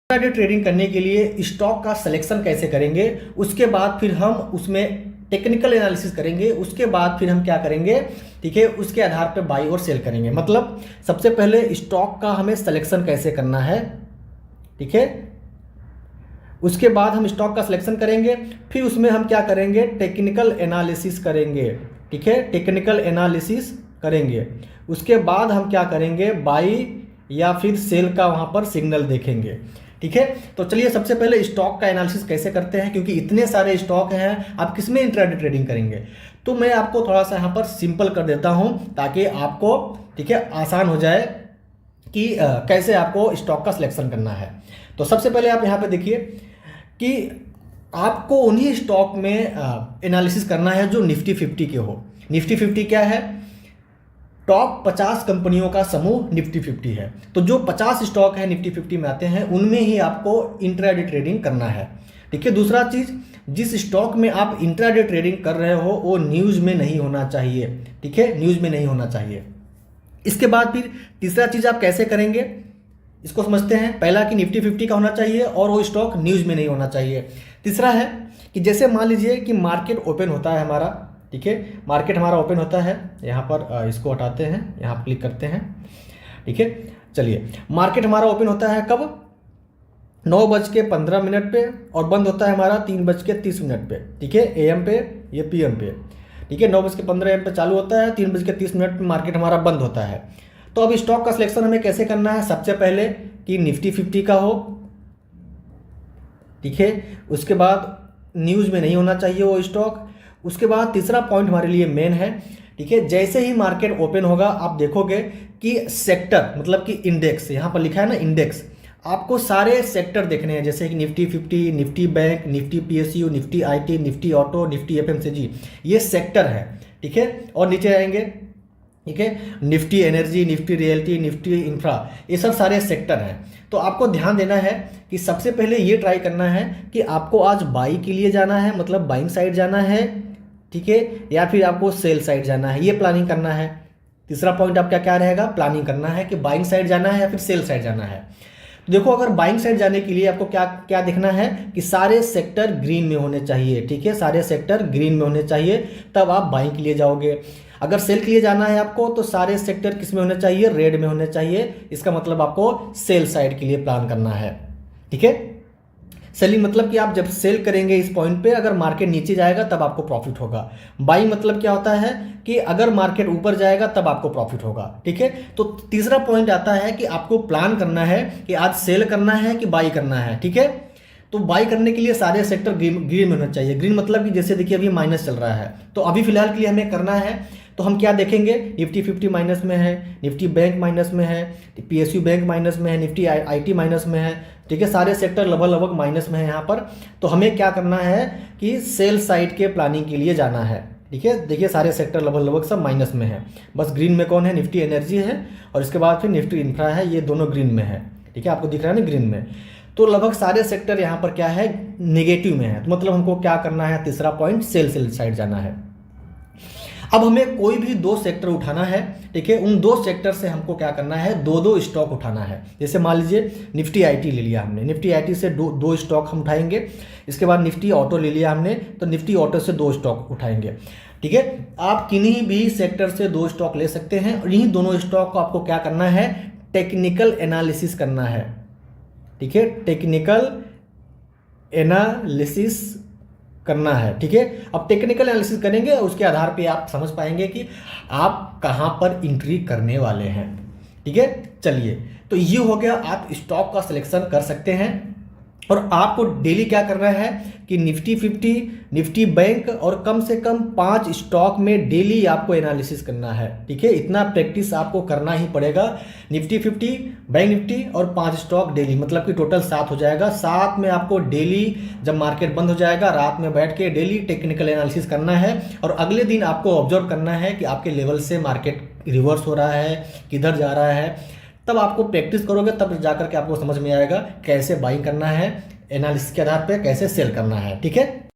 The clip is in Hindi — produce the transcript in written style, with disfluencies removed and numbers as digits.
इंट्राडे ट्रेडिंग करने के लिए स्टॉक का सिलेक्शन कैसे करेंगे, उसके बाद फिर हम उसमें टेक्निकल एनालिसिस करेंगे, उसके बाद फिर हम क्या करेंगे, ठीक है, उसके आधार पर बाई और सेल करेंगे। मतलब सबसे पहले स्टॉक का हमें सिलेक्शन कैसे करना है, ठीक है, उसके बाद हम स्टॉक का सिलेक्शन करेंगे, फिर उसमें हम क्या करेंगे, टेक्निकल एनालिसिस करेंगे, ठीक है, टेक्निकल एनालिसिस करेंगे। उसके बाद हम क्या करेंगे, बाई या फिर सेल का वहाँ पर सिग्नल देखेंगे, ठीक है। तो चलिए सबसे पहले स्टॉक का एनालिसिस कैसे करते हैं, क्योंकि इतने सारे स्टॉक हैं, आप किस में इंट्राडे ट्रेडिंग करेंगे। तो मैं आपको थोड़ा सा यहाँ पर सिंपल कर देता हूँ ताकि आपको, ठीक है, आसान हो जाए कि कैसे आपको स्टॉक का सिलेक्शन करना है। तो सबसे पहले आप यहाँ पे देखिए कि आपको उन्हीं स्टॉक में एनालिसिस करना है जो निफ्टी 50 के हो। निफ्टी 50 क्या है, टॉप 50 कंपनियों का समूह निफ्टी 50 है। तो जो 50 स्टॉक है निफ्टी 50 में आते हैं, उनमें ही आपको इंट्राडे ट्रेडिंग करना है, ठीक है। दूसरा चीज़, जिस स्टॉक में आप इंट्राडे ट्रेडिंग कर रहे हो वो न्यूज़ में नहीं होना चाहिए, ठीक है, न्यूज़ में नहीं होना चाहिए। इसके बाद फिर तीसरा चीज़ आप कैसे करेंगे, इसको समझते हैं। पहला कि निफ्टी 50 का होना चाहिए और वो स्टॉक न्यूज़ में नहीं होना चाहिए। तीसरा है कि जैसे मान लीजिए कि मार्केट ओपन होता है हमारा, ठीक है, मार्केट हमारा ओपन होता है, यहाँ पर इसको हटाते हैं, यहाँ पर क्लिक करते हैं, ठीक है। चलिए, मार्केट हमारा ओपन होता है कब, 9:15 पे, और बंद होता है हमारा 3:30 पे, ठीक है, AM पे, ये PM पे, ठीक है। 9:15 AM पे चालू होता है, 3:30 पे मार्केट हमारा बंद होता है। तो अब स्टॉक का सिलेक्शन हमें कैसे करना है, सबसे पहले कि निफ्टी 50 का हो, ठीक है, उसके बाद न्यूज़ में नहीं होना चाहिए वो स्टॉक। उसके बाद तीसरा पॉइंट हमारे लिए मेन है, ठीक है, जैसे ही मार्केट ओपन होगा आप देखोगे कि सेक्टर, मतलब कि इंडेक्स, यहाँ पर लिखा है ना इंडेक्स, आपको सारे सेक्टर देखने हैं, जैसे कि Nifty 50, Nifty bank, Nifty PSU, Nifty IT, Nifty auto, Nifty FMCG, ये सेक्टर है, ठीक है। और नीचे आएंगे, ठीक है, Nifty energy, Nifty realty, Nifty infra, ये सब सारे सेक्टर हैं। तो आपको ध्यान देना है कि सबसे पहले ये ट्राई करना है कि आपको आज बाई के लिए जाना है, मतलब बाइंग साइड जाना है, ठीक है, या फिर आपको सेल साइड जाना है, ये प्लानिंग करना है। तीसरा पॉइंट आपका क्या रहेगा, प्लानिंग करना है कि बाइंग साइड जाना है या फिर सेल साइड जाना है। तो देखो, अगर बाइंग साइड जाने के लिए आपको क्या क्या देखना है कि सारे सेक्टर ग्रीन में होने चाहिए, ठीक है, सारे सेक्टर ग्रीन में होने चाहिए, तब आप बाइंग के लिए जाओगे। अगर सेल के लिए जाना है आपको तो सारे सेक्टर किस में होने चाहिए, रेड में होने चाहिए। इसका मतलब आपको सेल साइड के लिए प्लान करना है, ठीक है। सेलिंग मतलब कि आप जब सेल करेंगे इस पॉइंट पे, अगर मार्केट नीचे जाएगा तब आपको प्रॉफिट होगा। बाई मतलब क्या होता है कि अगर मार्केट ऊपर जाएगा तब आपको प्रॉफिट होगा, ठीक है। तो तीसरा पॉइंट आता है कि आपको प्लान करना है कि आज सेल करना है कि बाई करना है, ठीक है। तो बाई करने के लिए सारे सेक्टर ग्रीन में होना चाहिए। ग्रीन मतलब कि जैसे देखिए अभी माइनस चल रहा है, तो अभी फिलहाल के लिए हमें करना है, तो हम क्या देखेंगे, निफ्टी 50 माइनस में है, निफ्टी बैंक माइनस में है, PSU बैंक माइनस में है, निफ्टी IT माइनस में है, ठीक है, सारे सेक्टर लगभग माइनस में है यहाँ पर। तो हमें क्या करना है कि सेल साइड के प्लानिंग के लिए जाना है, ठीक है। देखिए सारे सेक्टर लगभग सब माइनस में है, बस ग्रीन में कौन है, निफ्टी एनर्जी है, और इसके बाद फिर निफ्टी इंफ्रा है, ये दोनों ग्रीन में है, ठीक है, आपको दिख रहा है ना ग्रीन में। तो लगभग सारे सेक्टर यहाँ पर क्या है, नेगेटिव में है। तो मतलब हमको क्या करना है, तीसरा पॉइंट सेल साइड जाना है। अब हमें कोई भी 2 सेक्टर उठाना है, ठीक है, उन 2 सेक्टर से हमको क्या करना है, 2 स्टॉक उठाना है। जैसे मान लीजिए निफ्टी IT ले लिया हमने, निफ्टी IT से 2 स्टॉक हम उठाएंगे। इसके बाद निफ्टी ऑटो ले लिया हमने, तो निफ्टी ऑटो से 2 स्टॉक उठाएंगे, ठीक है। आप किन्हीं भी सेक्टर से 2 स्टॉक ले सकते हैं, और यही दोनों स्टॉक को आपको क्या करना है, टेक्निकल एनालिसिस करना है, ठीक है, टेक्निकल एनालिसिस करना है, ठीक है। अब टेक्निकल एनालिसिस करेंगे, उसके आधार पे आप समझ पाएंगे कि आप कहां पर एंट्री करने वाले हैं, ठीक है। चलिए, तो ये हो गया, आप स्टॉक का सिलेक्शन कर सकते हैं। और आपको डेली क्या करना है कि निफ्टी 50, निफ्टी बैंक और कम से कम 5 स्टॉक में डेली आपको एनालिसिस करना है, ठीक है। इतना प्रैक्टिस आपको करना ही पड़ेगा। निफ्टी 50, बैंक निफ्टी और 5 स्टॉक डेली, मतलब कि टोटल 7 हो जाएगा। 7 में आपको डेली, जब मार्केट बंद हो जाएगा, रात में बैठ के डेली टेक्निकल एनालिसिस करना है। और अगले दिन आपको ऑब्जर्व करना है कि आपके लेवल से मार्केट रिवर्स हो रहा है, किधर जा रहा है। तब आपको प्रैक्टिस करोगे, तब जाकर के आपको समझ में आएगा कैसे बाइंग करना है, एनालिसिस के आधार पे कैसे सेल करना है, ठीक है।